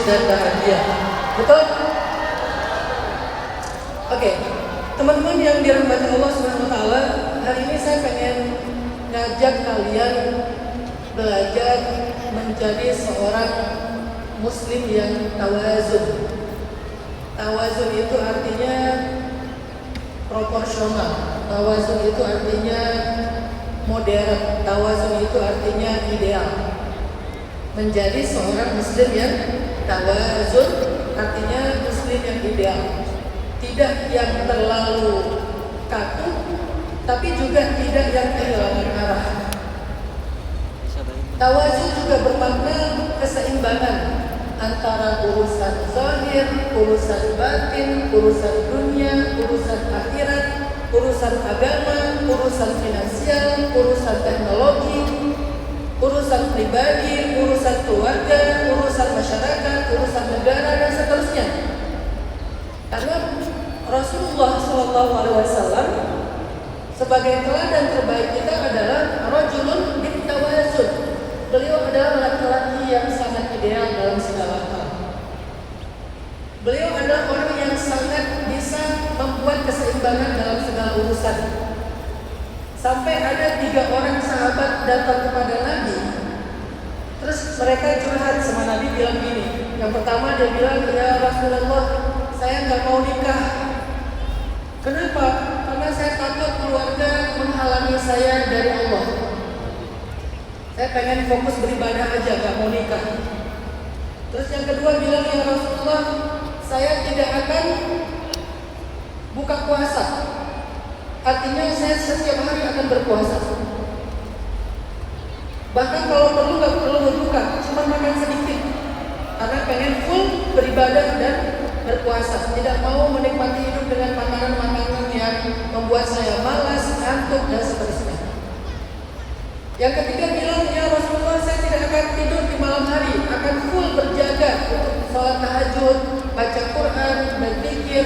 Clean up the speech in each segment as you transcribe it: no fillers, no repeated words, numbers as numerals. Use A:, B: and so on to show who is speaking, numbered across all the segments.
A: dan bahagia. Betul? Oke, teman-teman yang dirahmati Allah Subhanahu wa taala, hari ini saya pengen ngajak kalian belajar menjadi seorang muslim yang tawazun. Tawazun itu artinya proporsional. Tawazun itu artinya modern. Tawazun itu artinya ideal. Menjadi seorang muslim yang tawazun artinya muslim yang ideal. Tidak yang terlalu kaku, tapi juga tidak yang kehilangan arah. Tawazun juga bermakna keseimbangan antara urusan zahir, urusan batin, urusan dunia, urusan akhirat, urusan agama, urusan finansial, urusan teknologi, urusan pribadi, urusan keluarga, urusan masyarakat, urusan negara, dan seterusnya. Karena Rasulullah SAW sebagai teladan terbaik kita adalah rajulun bitawazun. Beliau adalah laki-laki yang sangat ideal dalam segala hal. Beliau adalah orang yang sangat bisa membuat keseimbangan dalam segala urusan. Sampai ada 3 orang sahabat datang kepada Nabi. Terus mereka curhat sama Nabi, bilang gini. Yang pertama dia bilang, ya Rasulullah, saya nggak mau nikah. Kenapa? Karena saya takut keluarga menghalangi saya dari Allah. Saya pengen fokus beribadah aja, nggak mau nikah. Terus yang kedua bilang, ya Rasulullah, saya tidak akan buka puasa. Artinya saya setiap hari akan berpuasa. Bahkan kalau perlu nggak perlu berbuka, cuma makan sedikit. Karena pengen full beribadah dan berpuasa. Tidak mau menikmati hidup dengan makanan-makanan yang membuat saya malas, ngantuk, dan seterusnya. Yang ketiga bilang, ya Rasulullah, saya tidak akan tidur di malam hari, akan full berjaga untuk sholat tahajud, baca Quran, berzikir,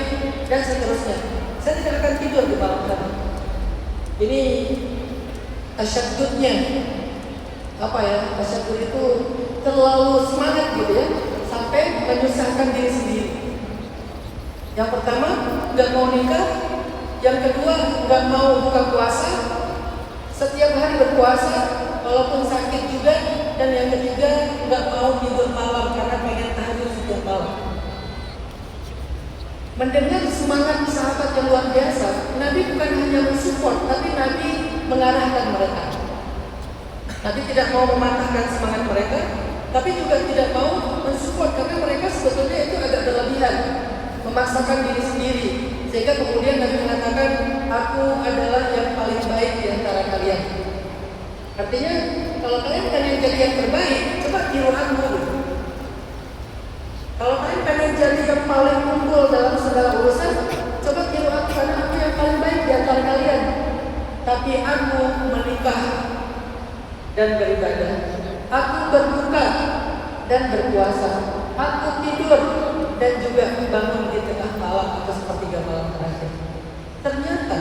A: dan seterusnya. Saya tidak akan tidur di malam hari. Ini tasyaddudnya. Apa ya? Tasyaddud itu terlalu semangat gitu ya, sampai menyusahkan diri sendiri. Yang pertama, nggak mau nikah. Yang kedua, nggak mau buka puasa. Setiap hari berpuasa, walaupun sakit juga. Dan yang ketiga, nggak mau tidur malam karena pengen tahajud setiap malam. Mendengar semangat sahabat yang luar biasa, Nabi bukan hanya mensupport, tapi Nabi mengarahkan mereka. Nabi tidak mau mematahkan semangat mereka, tapi juga tidak mau mensupport karena mereka sebetulnya itu agak berlebihan, memaksakan diri sendiri. Sehingga kemudian Nabi mengatakan, aku adalah yang paling baik di antara kalian. Artinya, kalau kalian pengen jadi yang terbaik, coba tiru aku. Kalau kalian pengen jadi yang paling unggul dalam segala urusan, coba tiru aku, karena aku yang paling baik di antara kalian. Tapi aku menikah dan beribadah. Aku berbuka dan berpuasa. Aku tidur dan juga bangun di tengah malam atau sepertiga malam terakhir. Ternyata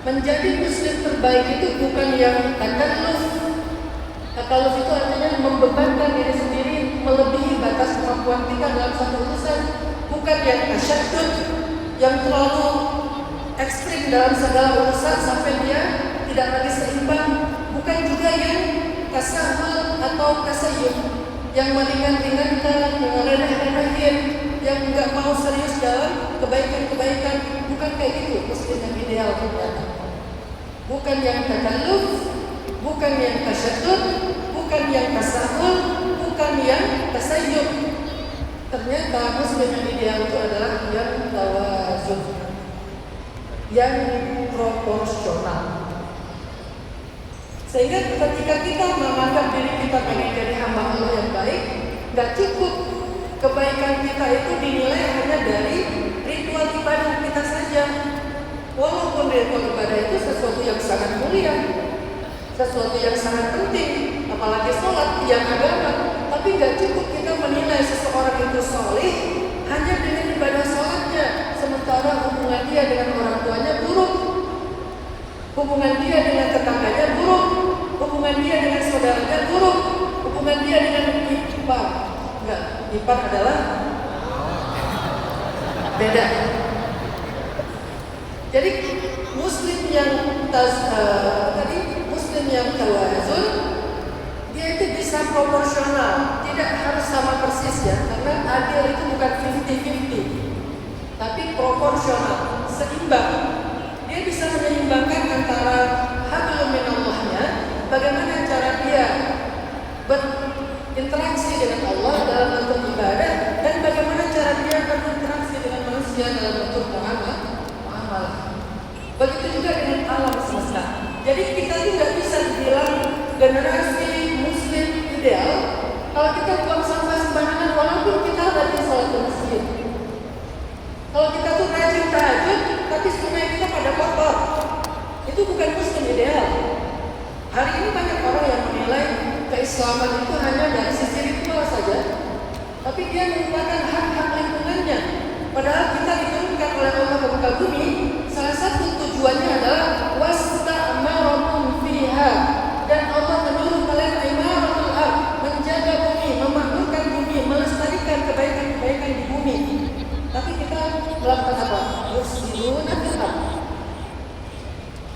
A: menjadi muslim terbaik itu bukan yang takalluf. Takalluf itu artinya membebankan diri sendiri melebihi batas kemampuan kita dalam satu urusan. Bukan yang tasyaddud, yang terlalu ekstrim dalam segala urusan sampai dia tidak lagi seimbang. Bukan juga yang tasahul atau tasayyub, yang meringan-ringankan, yang rendah-rendahin, yang nggak mau serius dalam kebaikan-kebaikan. Bukan kayak gitu muslim yang ideal ternyata. Bukan yang takalluf, bukan yang tasyaddud, bukan yang tasahul, bukan yang tasayyub. Ternyata muslim yang ideal itu adalah yang tawazun, yang proporsional. Sehingga ketika kita menganggap diri kita pengen jadi hamba Allah yang baik, gak cukup kebaikan kita itu dinilai hanya dari ritual ibadah kita saja. Walaupun ritual ibadah itu sesuatu yang sangat mulia, sesuatu yang sangat penting, apalagi sholat yang agama. Tapi gak cukup kita menilai seseorang itu soleh hanya dengan ibadah sholatnya, sementara hubungan dia dengan orang tuanya buruk, hubungan dia dengan tetangganya buruk, hubungan dia dengan saudaranya buruk, hubungan dia dengan ipar. Enggak, Ifan adalah beda. Jadi muslim yang muslim yang tawazun, dia itu bisa proporsional, tidak harus sama persis ya, karena adil itu bukan 50-50, tapi proporsional, seimbang. Dia bisa menyeimbangkan antara hablum minallahnya, bagaimana cara dia berinteraksi dengan Allah dalam bentuk ibadah, dan bagaimana cara dia berinteraksi dengan manusia dalam bentuk muamalah. Begitu juga dengan alam semesta. Jadi kita tuh nggak bisa dibilang generasi muslim ideal kalau kita buang sampah sembarangan walaupun kita rajin sholat di masjid. Kalau kita tuh rajin tahajud tapi sungai kita pada kotor, itu bukan muslim ideal. Hari ini banyak orang yang menilai keislaman itu hanya dari sisi ritual saja, tapi dia melupakan hak-hak lingkungannya. Padahal kita diturunkan oleh Allah ke muka bumi, salah satu tujuannya adalah wasta'marakum fiha, dan Allah menyuruh kalian imaratul ardh, menjaga bumi, memakmurkan bumi, melestarikan kebaikan-kebaikan di bumi. Tapi kita melakukan apa? Yufsiduna fil ardh,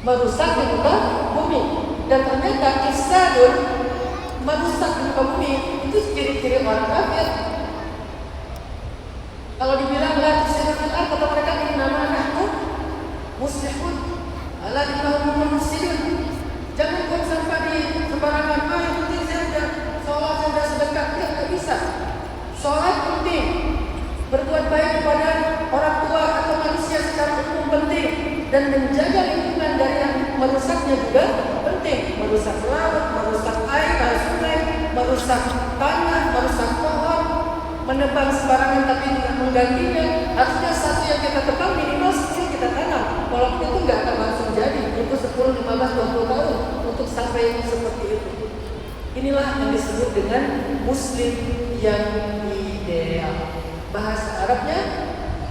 A: merusak di muka bumi. Dan ternyata ifsadun, merusak di muka bumi, itu ciri-ciri orang kafir. Kalau dibilang la tufsidu fil ardh, kata mereka ini nama nahnu muslihun, ala innahum mufsidun. Jangan buang sampah di sembarangan. Yang penting saya sudah sholat, saya sudah sedekah. Tidak bisa. Sholat penting, berbuat baik kepada orang tua atau manusia secara umum penting, dan menjaga lingkungan dari yang merusaknya juga penting. Merusak laut, merusak air, sungai, merusak tanah, merusak pohon, menebang sembarangan tapi tidak menggantinya. Harusnya satu yang kita tebang minimal 10 kita tanam, walaupun itu nggak akan langsung jadi, itu 10, 15, 20 tahun untuk sampai seperti itu. Inilah yang disebut dengan muslim yang ideal. Bahasa Arabnya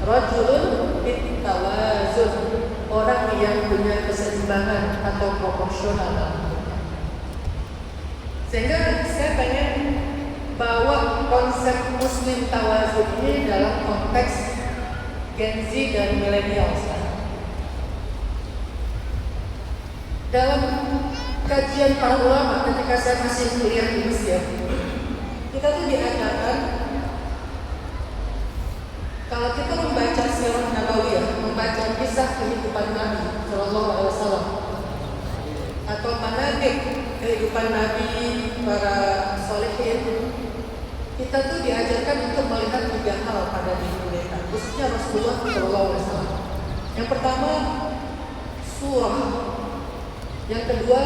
A: rajulun bitawazun, orang yang punya keseimbangan atau proporsional. Sehingga saya pengen bawa konsep muslim tawazun ini dalam konteks Gen Z dan milenial sekarang. Dalam kajian para ulama ketika saya masih kuliah di Mesir, kita tuh diajarkan kalau kita membaca sirah nabawiyah, membaca kisah kehidupan Nabi Shallallahu Alaihi Wasallam atau manaqib kehidupan Nabi, para solehin, kita tuh diajarkan untuk melihat 3 hal pada diri mereka, khususnya Rasulullah Shallallahu Alaihi Wasallam. Yang pertama surah, yang kedua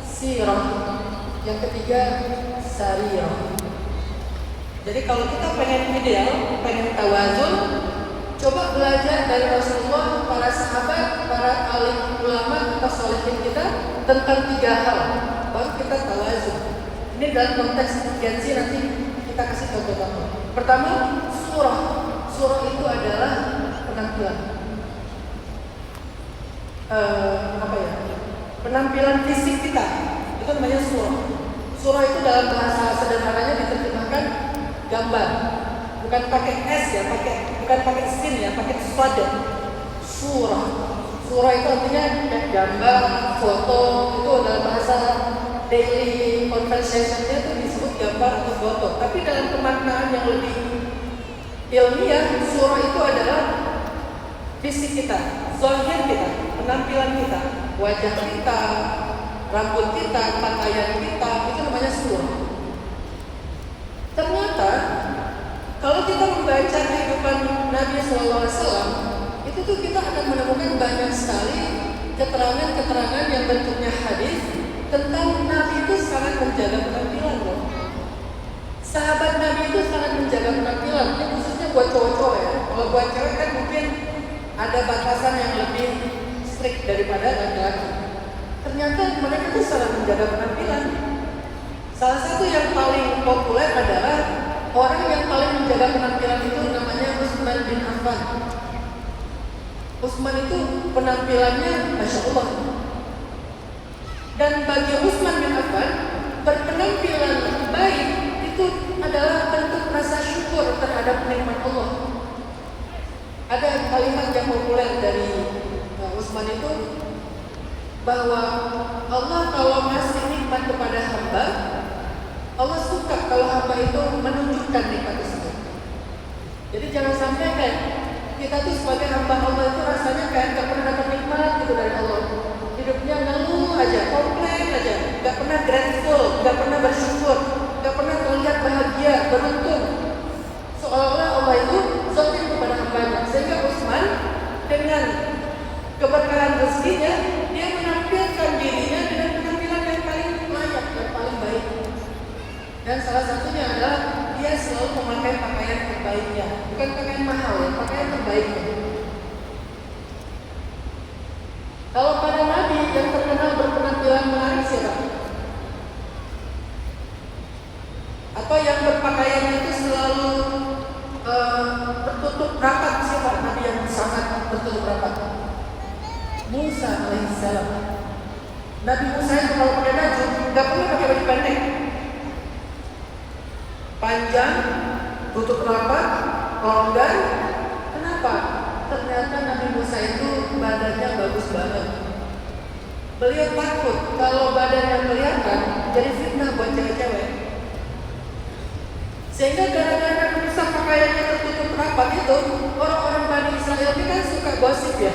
A: sirah, yang ketiga sariyah. Jadi kalau kita pengen ideal, pengen tawazun, coba belajar dari Rasulullah, para sahabat, para alim ulama, solehin kita tentang 3 hal, baru kita tawazun. Ini dalam konteks Gen Z, nanti kita kasih contoh-contoh. Pertama, surah. Surah itu adalah penampilan. Penampilan fisik kita, itu namanya surah. Surah itu dalam bahasa sederhananya diterjemahkan gambar, bukan pakai S ya, bukan pakai sin ya, pakai sada. Surah. Surah itu artinya gambar, foto. Itu dalam bahasa daily conversation-nya itu disebut gambar atau foto. Tapi dalam pemaknaan yang lebih ilmiah, surah itu adalah fisik kita, zahir kita, penampilan kita, wajah kita, rambut kita, pakaian kita, itu namanya surah. Ternyata kalau kita membaca kehidupan Nabi Sallallahu Alaihi Wasallam, itu tuh kita akan menemukan banyak sekali keterangan-keterangan yang bentuknya hadis tentang Nabi itu sangat menjaga penampilan loh. Sahabat Nabi itu sangat menjaga penampilan, ini khususnya buat cowok-cowok ya. Kalau buat cewek kan mungkin ada batasan yang lebih strict daripada laki-laki. Ternyata mereka itu sangat menjaga penampilan. Salah satu yang paling populer adalah orang yang paling menjaga penampilan itu namanya Utsman bin Affan. Utsman itu penampilannya Masya Allah. Dan bagi Utsman bin Affan, berpenampilan baik itu adalah bentuk rasa terhadap nikmat Allah. Ada kalimat yang populer dari Utsman itu bahwa Allah kalau ngasih nikmat kepada hamba, Allah suka kalau hamba itu menunjukkan nikmat tersebut. Jadi jangan sampai kayak kita tuh sebagai hamba Allah itu rasanya kayak gak pernah dapat nikmat gitu dari Allah. Hidupnya ngeluh aja, komplain aja, gak pernah grateful, gak pernah bersyukur, gak pernah terlihat bahagia, beruntung. Seolah-olah Allah itu zalim kepada hambanya. Sehingga Utsman dengan keberkahan rezekinya, dia menampilkan dirinya dengan penampilan yang paling layak, yang paling baik. Dan salah satunya adalah dia selalu memakai pakaian terbaiknya, bukan pakaian mahal ya, pakaian terbaiknya. Kalau pada Nabi yang terkenal berpenampilan menarik siapa? Atau yang berpakaian itu selalu tertutup rapat siapa? Nabi yang sangat tertutup rapat. Musa alaihissalam. Nabi Musa itu kalau pakai baju nggak pernah pakai baju pendek, panjang, tutup rapat, longgar. Kenapa? Ternyata Nabi Musa itu badannya bagus banget. Beliau takut kalau badannya kelihatan jadi fitnah buat cewek-cewek. Sehingga gara-gara Nabi Musa pakaiannya tertutup rapat itu, orang-orang Bani Israel ini kan suka gosip ya.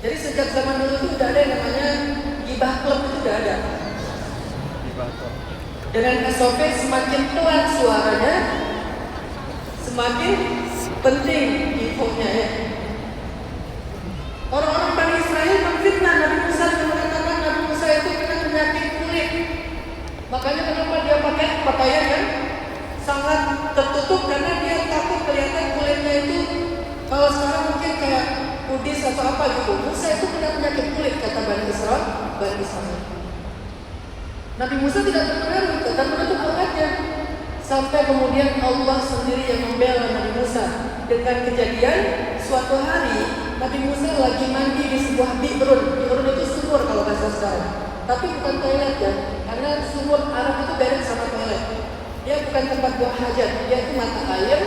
A: Jadi sejak zaman dulu itu udah ada yang namanya gibah klub, itu udah ada. Dengan SOP semakin pelan suaranya, semakin penting infonya ya. Orang-orang Bani Israel memfitnah Nabi Musa dengan mengatakan Nabi Musa itu kena penyakit kulit. Makanya kenapa dia pakai pakaian yang sangat tertutup, karena dia takut kelihatan kulitnya itu kalau sekarang mungkin kayak kudis atau apa gitu. Musa itu kena penyakit kulit kata Bani Israel. Nabi Musa tidak terpengaruh dan menutup auratnya. Sampai kemudian Allah sendiri yang membela Nabi Musa dengan kejadian suatu hari Nabi Musa lagi mandi di sebuah bi'run. Bi'run itu sumur kalau bahasa sekarang, tapi bukan toilet ya, karena sumur Arab itu beda sama toilet. Dia bukan tempat buang hajat, dia itu mata air,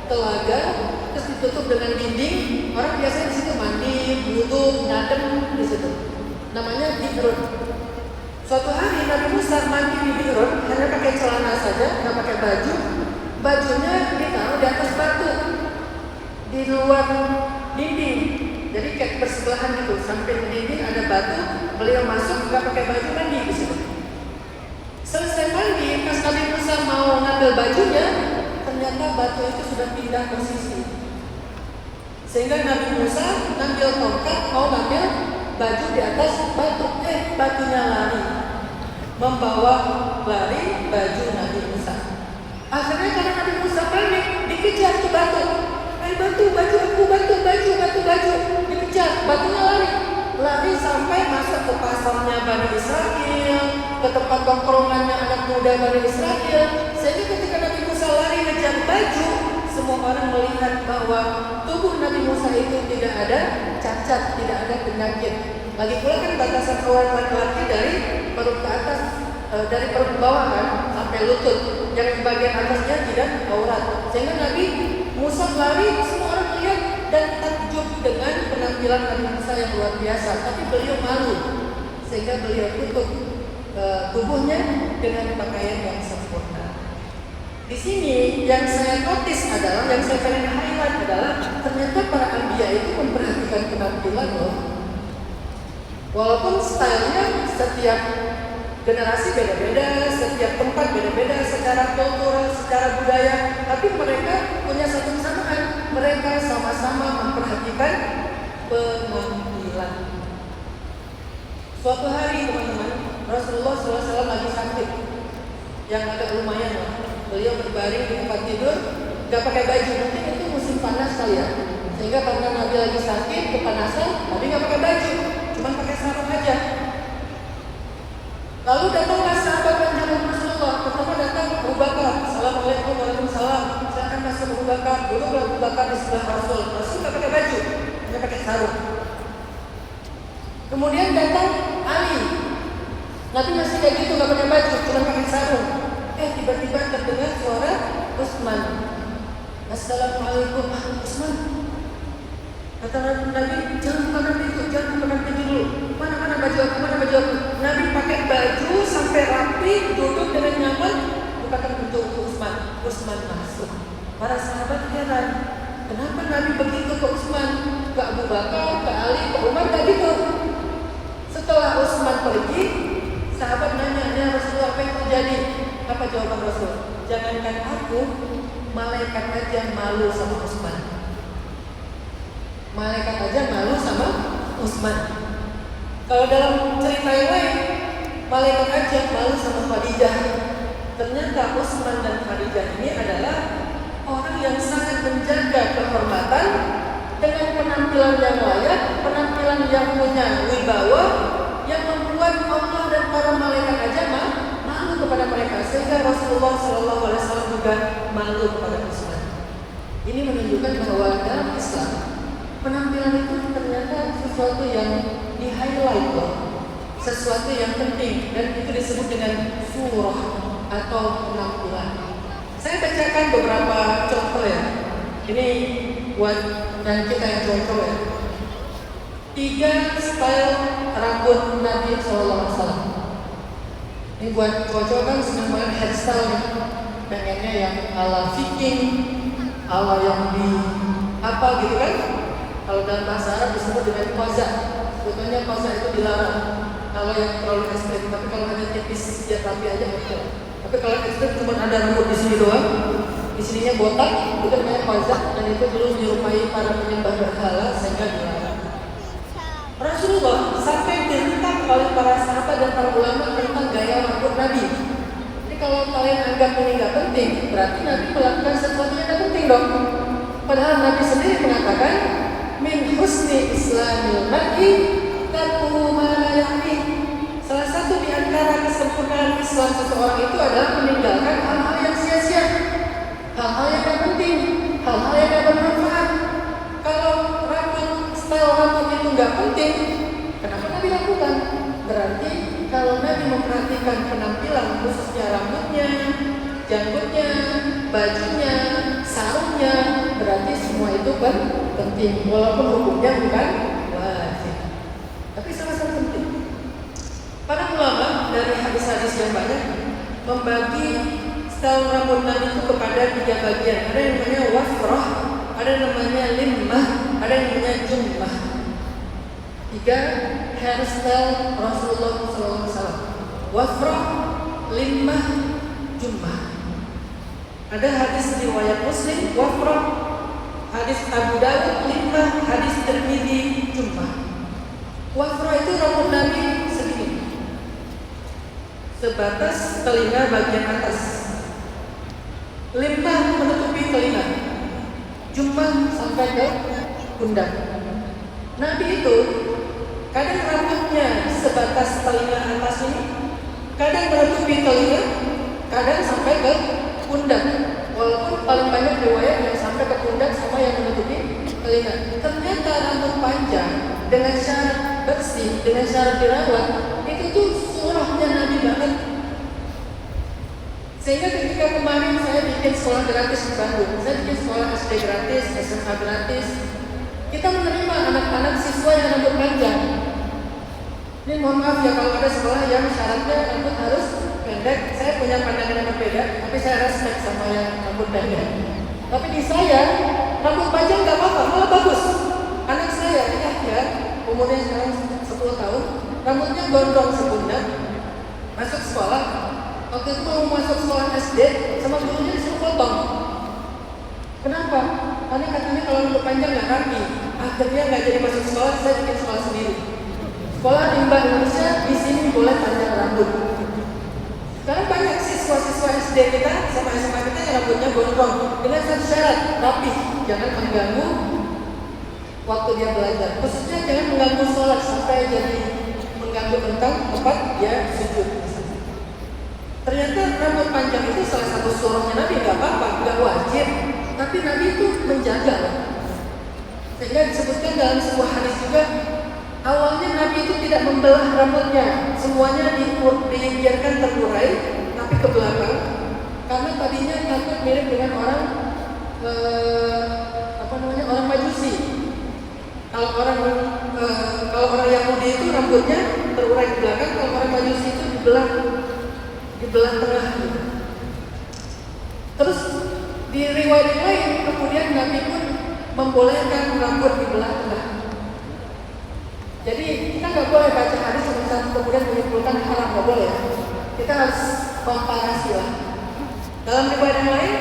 A: telaga, terus ditutup dengan dinding. Orang biasanya di situ mandi, wudu, ngadem di situ. Namanya bi'run. Suatu hari Nabi Musa mandi di bi'run, hanya pakai celana saja, nggak pakai baju. Bajunya ditaruh di atas batu, di luar dinding. Jadi kayak bersebelahan gitu, samping dinding ada batu. Beliau masuk nggak pakai baju, mandi di situ. Selesai mandi, pas Nabi Musa mau ngambil bajunya, ternyata batu itu sudah pindah posisi. Sehingga Nabi Musa ngambil tongkat mau ngambil baju di atas batu, batunya lari, membawa lari baju Nabi Musa. Akhirnya karena Nabi Musa panik, dikejar tuh batu. Baju aku, baju, dikejar, batunya lari sampai masuk ke pasarnya Bani Israel, ke tempat tongkrongannya anak muda Bani Israel. Sehingga ketika Nabi Musa lari ngejar baju, semua orang melihat bahwa tubuh Nabi Musa itu tidak ada cacat, tidak ada penyakit. Lagi pula kan batasan aurat laki-laki dari perut ke atas, dari perut ke bawah kan sampai lutut, yang bagian atasnya tidak aurat. Sehingga Nabi Musa lari, semua orang melihat dan takjub dengan penampilan Nabi Musa yang luar biasa. Tapi beliau malu, sehingga beliau tutup tubuhnya dengan pakaian yang sempurna. Di sini yang saya notice adalah, yang saya pengen highlight adalah ternyata para anbiya itu memperhatikan penampilan loh. Walaupun stylenya setiap generasi beda-beda, setiap tempat beda-beda secara kultural, secara budaya, tapi mereka punya satu kesamaan. Mereka sama-sama memperhatikan penampilan. Suatu hari teman-teman, Rasulullah SAW lagi sakit, yang agak lumayan lah. Beliau berbaring di tempat tidur, gak pakai baju, mungkin itu musim panas kali ya. Sehingga karena Nabi lagi sakit, kepanasan, Nabi gak pakai baju, cuma pakai sarung aja. Lalu datanglah sahabat menjemput Rasulullah. Pertama datang Abu Bakar. Assalamualaikum warahmatullahi wabarakatuh. Saya akan masuk Abu Bakar. Dulu Abu Bakar di sebelah Rasul. Rasul gak pakai baju, hanya pakai sarung. Kemudian datang Ali. Nabi masih kayak gitu, gak pakai baju, cuma pakai sarung. Tiba-tiba terdengar suara Utsman. Assalamualaikum Usman. Kata Nabi, jangan makan pintu, jangan makan pintu dulu. Mana baju aku, mana baju aku. Nabi pakai baju sampai rapi, duduk dengan nyaman, bukakan pintu untuk Usman. Usman masuk. Para sahabat heran, kenapa Nabi begitu ke Usman? Ke Abu Bakar, ke Ali, ke Umar, gak gitu. Setelah Usman pergi, sahabat nanya, ya Rasulullah, apa yang terjadi? Apa jawaban Rasul? Jangankan aku, malaikat aja malu sama Usman. Malaikat aja malu sama Usman. Kalau dalam cerita yang lain, malaikat aja malu sama Khadijah. Ternyata Usman dan Khadijah ini adalah orang yang sangat menjaga kehormatan dengan penampilan yang layak, penampilan yang punya wibawa, yang membuat Allah dan para malaikat aja malu kepada mereka, sehingga Rasulullah SAW juga malu kepada Usman. Ini menunjukkan bahwa dalam Islam penampilan itu ternyata sesuatu yang di-highlight loh, sesuatu yang penting, dan itu disebut dengan surah atau penampilan. Saya bacakan beberapa contoh ya. Ini buat dan kita yang contoh ya. 3 style rambut Nabi SAW. Ini buat cowok-cowok kan senang banget hairstyle nih. Pengennya yang ala Viking, ala yang di apa gitu kan. Kalau dalam bahasa Arab disebut dengan qaza. Sebetulnya qaza itu dilarang kalau yang terlalu ekstrim. Tapi kalau hanya tipis dia rapi aja oke. Tapi kalau ekstrim cuma ada rambut di sini doang, di sininya botak, itu namanya qaza, dan itu dulu menyerupai para penyembah berhala sehingga dilarang. Rasulullah sampai diminta oleh para sahabat dan para ulama tentang gaya rambut Nabi. Jadi kalau kalian anggap ini nggak penting, berarti Nabi melakukan sesuatu yang nggak penting dong. Padahal Nabi sendiri mengatakan, min husni islamil mar'i tarkuhu ma la ya'ni. Salah satu di antara kesempurnaan Islam seseorang itu adalah meninggalkan hal-hal yang sia-sia, hal-hal yang tidak penting, hal-hal yang tidak bermanfaat. Kalau style rambut itu nggak penting, kenapa Nabi lakukan? Berarti kalau Nabi memperhatikan penampilan, khususnya rambutnya, janggutnya, bajunya, sarungnya, berarti semua itu penting, walaupun hukumnya bukan wajib, tapi sama-sama penting. Para ulama dari hadis-hadis yang banyak membagi style rambut Nabi itu kepada 3 bagian. Ada yang namanya wafrah, ada yang namanya limmah, ada yang namanya jummah. 3 hairstyle Rasulullah SAW: wafrah, limmah, jummah. Ada hadis riwayat Muslim wafrah, hadis Abu Dawud limmah, hadis Tirmidzi jummah. Wafrah itu rambut Nabi segini, sebatas telinga bagian atas. Limmah menutupi telinga, jummah sampai ke pundak. Nabi itu kadang rambutnya sebatas telinga atas ini, kadang menutupi telinga, kadang sampai ke pundak. Walaupun paling banyak riwayat yang sampai ke pundak sama yang menutupi telinga. Ternyata rambut panjang dengan syarat bersih, dengan syarat dirawat, itu tuh surahnya Nabi banget. Sehingga ketika kemarin saya bikin sekolah gratis di Bandung, saya bikin sekolah SD gratis, SMA gratis, kita menerima anak-anak siswa yang rambut panjang. Ini mohon maaf ya kalau ada sekolah yang syaratnya rambut harus pendek. Saya punya pandangan yang berbeda, tapi saya respect sama yang rambut pendek. Tapi di saya, rambut panjang gak apa-apa, malah bagus. Anak saya, ya, umurnya sekarang 10 tahun, rambutnya gondrong sepundak, masuk sekolah. Waktu itu mau masuk sekolah SD, sama gurunya disuruh potong. Kenapa? Karena katanya kalau rambut panjang gak rapi. Akhirnya gak jadi masuk sekolah, saya bikin sekolah sendiri. Sekolah di Bank Indonesia, di sini boleh panjang rambut. Sekarang banyak siswa-siswa SD kita sama SMA kita yang rambutnya gondrong dengan satu syarat, rapi, jangan mengganggu waktu dia belajar. Khususnya jangan mengganggu sholat sampai jadi mengganggu tentang tempat dia sujud. Ternyata rambut panjang itu salah satu surahnya Nabi, nggak apa-apa, nggak wajib, tapi Nabi itu menjaga. Sehingga disebutkan dalam sebuah hadis juga, awalnya Nabi itu tidak membelah rambutnya, semuanya dibiarkan terurai, tapi ke belakang, karena tadinya takut mirip dengan orang orang Majusi. Kalau orang Yahudi itu rambutnya terurai di belakang, kalau orang Majusi itu dibelah tengah gitu. Terus di riwayat lain kemudian Nabi pun membolehkan rambut dibelah tengah. Jadi kita nggak boleh baca hadis kemudian menyimpulkan haram, nggak boleh. Kita harus komparasi lah. Dalam riwayat yang lain,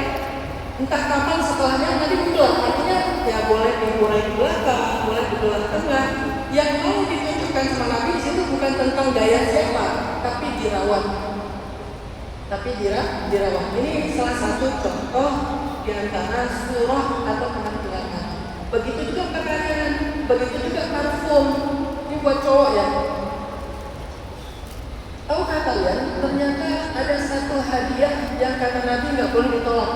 A: entah kapan setelahnya nanti dibelah, artinya ya boleh diurai di belakang, boleh dibelah tengah. Yang mau ditunjukkan sama Nabi di situ bukan tentang gaya siapa, tapi dirawat. Ini salah satu contoh di antara surah atau penampilan. Begitu juga pakaian, begitu juga parfum. Ini buat cowok ya. Tahukah kalian, ternyata ada satu hadiah yang kata Nabi nggak boleh ditolak.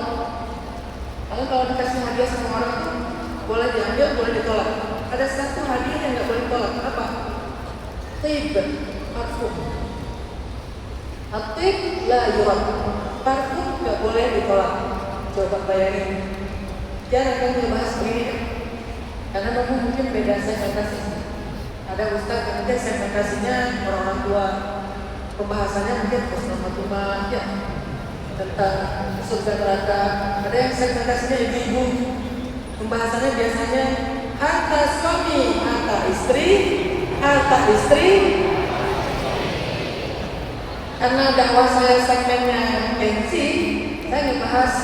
A: Karena kalau dikasih hadiah sama orang itu boleh diambil, boleh ditolak. Ada satu hadiah yang nggak boleh ditolak. Apa? Tib, parfum. Atib la yurad. Parfum nggak boleh ditolak. Coba bayangin. Jarang kan kita bahas begini kan? Karena kamu mungkin beda segmentasi. Ada ustaz yang mungkin segmentasinya orang tua. Pembahasannya mungkin Rasulullah ya, tentang surga neraka. Ada yang segmentasinya ibu-ibu. Pembahasannya biasanya harta suami, harta istri. Karena dakwah saya segmennya Gen Z, saya ingin bahas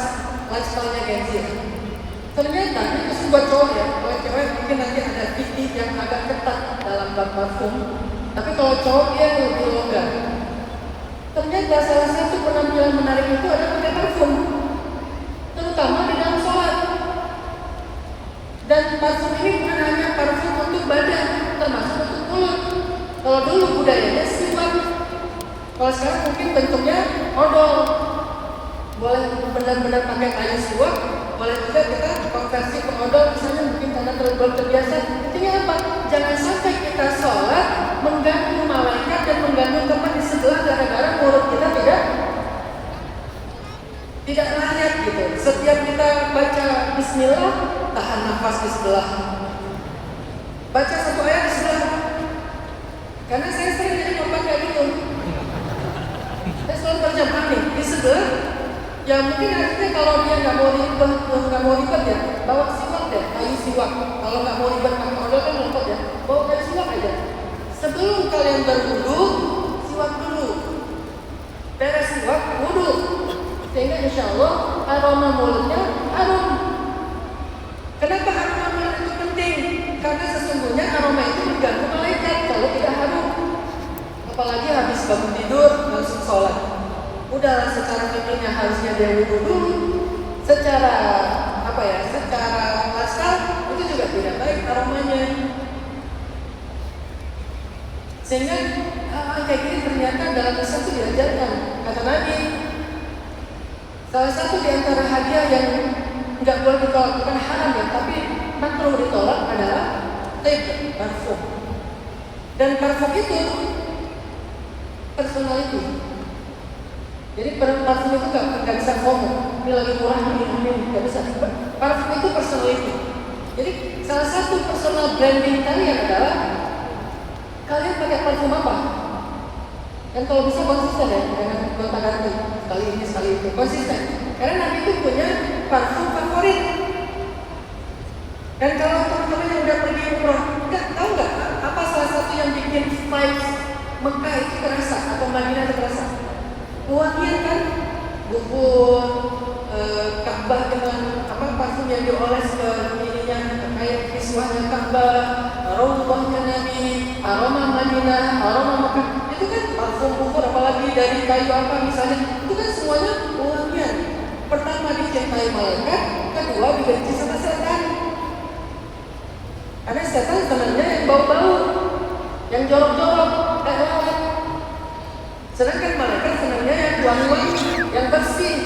A: lifestyle-nya Gen Z. Ternyata ini masih buat cowok ya. Kalau cewek mungkin nanti ada fikih yang agak ketat dalam bab parfum. Tapi kalau cowok dia lebih longgar. Ternyata salah satu penampilan menarik itu ada pakai parfum, terutama di dalam sholat. Dan parfum ini bukan hanya parfum untuk badan, termasuk untuk mulut. Kalau dulu budayanya siwak, kalau sekarang mungkin bentuknya odol. Boleh benar-benar pakai kayu siwak, boleh juga kita konversi ke odol, misalnya mungkin karena terlalu terbiasa. Intinya apa? Jangan sampai kita sholat mengganggu malaikat dan mengganggu teman di sebelah gara-gara mulut kita tidak layak gitu. Setiap kita baca Bismillah, tahan nafas di sebelah. Baca satu ayat di sebelah. Karena saya sering jadi ngomong kayak gitu. Saya selalu terjemah nih di sebelah. Ya mungkin artinya kalau dia nggak mau ribet ya, bawa siwak deh, kayu siwak. Kalau nggak mau ribet pakai odol kan repot ya, bawa kayu siwak aja. Sebelum kalian berwudu, siwak dulu. Beres siwak, wudu. Sehingga insya Allah aroma mulutnya harum. Kenapa aroma mulut itu penting? Karena sesungguhnya aroma itu mengganggu malaikat kalau tidak harum. Apalagi habis bangun tidur langsung sholat. Udahlah, secara fikihnya harusnya dia wudu dulu. Secara lifestyle itu juga tidak baik aromanya. Sehingga hal kayak gini ternyata dalam Islam itu diajarkan. Kata Nabi, salah satu di antara hadiah yang nggak boleh ditolak, bukan haram ya, tapi makruh ditolak adalah parfum. Dan parfum itu personality. Jadi parfum itu nggak bisa ngomong, ini lagi murah, ini nggak bisa. Parfum itu personality. Jadi salah satu personal branding kalian adalah kalian pakai parfum apa? Dan kalau bisa konsisten ya, jangan gonta-ganti sekali ini sekali itu, konsisten. Karena Nabi itu punya parfum favorit. Dan kalau teman-teman yang udah pergi umroh, tahu nggak apa salah satu yang bikin vibes Mekah itu terasa atau Madinah itu terasa? Wangian kan, bubur, Ka'bah dengan parfum yang dioles ke ininya, kayak kiswahnya Ka'bah, Raudhahnya Nabi, aroma Madinah, aroma Mekah. Itu kan parfum bubur, apalagi dari kayu apa misalnya, itu kan semuanya wangian. Pertama dicintai malaikat, kedua dibenci sama setan. Karena setan sebenarnya yang bau-bau, yang jorok-jorok, lewat. Sedangkan malaikat sebenarnya yang wangi-wangi, yang bersih.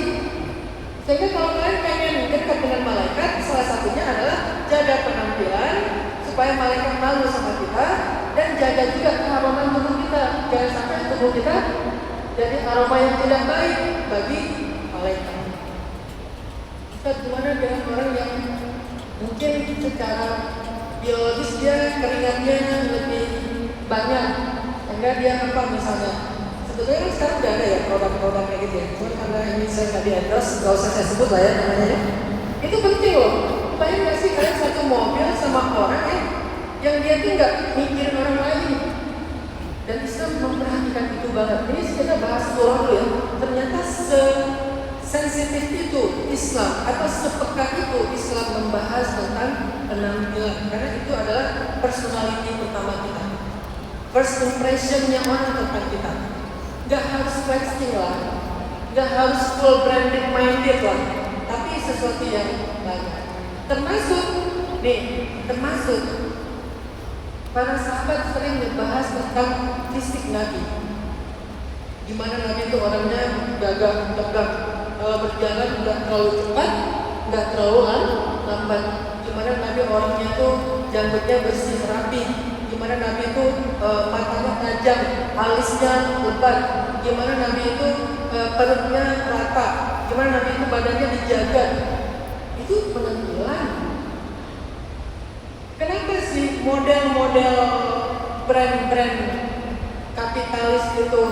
A: Sehingga kalau kalian pengen dekat dengan malaikat, salah satunya adalah jaga penampilan supaya malaikat malu sama kita, dan jaga juga keharuman tubuh kita. Jangan sampai tubuh kita jadi aroma yang tidak baik bagi malaikat. Ustaz, gimana dengan orang yang mungkin secara biologis dia keringatnya lebih banyak, sehingga dia apa misalnya. Sebetulnya kan sekarang udah ada ya produk-produk kayak gitu ya. Cuma karena ini saya nggak di endorse, nggak usah saya sebut lah ya namanya ya. Itu penting loh. Bayang nggak sih kalian satu mobil sama orang ya, yang dia tuh nggak mikirin orang lain. Dan Islam memperhatikan itu banget. Ini kita bahas dulu ya. Ternyata sensitif itu Islam atau sepeka itu Islam membahas tentang penampilan, karena itu adalah personality pertama kita, first impressionnya orang tentang kita. Gak harus flexing lah, gak harus full branding minded lah, tapi sesuatu yang banyak. Termasuk para sahabat sering membahas tentang fisik Nabi. Gimana Nabi itu orangnya gagah, tegak, berjalan nggak terlalu cepat, nggak terlalu lambat. Gimana Nabi orangnya itu janggutnya bersih rapi. Gimana Nabi itu matanya tajam, alisnya lebat. Gimana Nabi itu perutnya rata. Gimana Nabi itu badannya dijaga. Itu penampilan. Kenapa sih model-model brand-brand kapitalis itu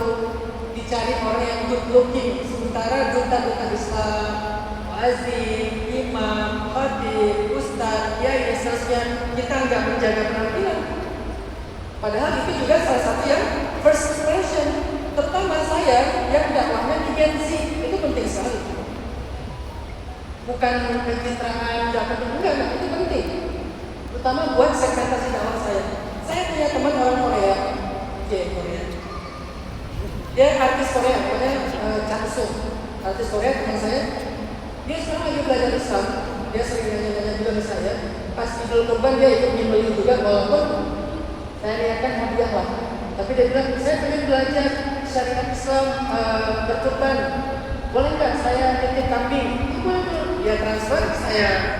A: dicari orang yang good looking, sementara duta-duta Islam, wazir, imam, khatib, ustaz, ya seterusnya kita nggak menjaga penampilan. Padahal itu juga salah satu yang first impression, terutama saya yang dakwahnya di Gen Z, itu penting sekali. Bukan pencitraan, enggak, itu penting. Terutama buat segmentasi dakwah saya. Saya punya teman orang Korea, Korea. Dia artis Korea, namanya Chansung. Artis Korea teman saya. Dia sekarang lagi belajar Islam. Dia sering nanya-nanya juga ke saya. Pas Idul Kurban dia ikut nyembelih juga, walaupun saya lihatkan hadiah lah. Tapi dia bilang, saya pengen belajar syariat Islam berkurban. Boleh nggak saya titip kambing? Boleh. Dia transfer, saya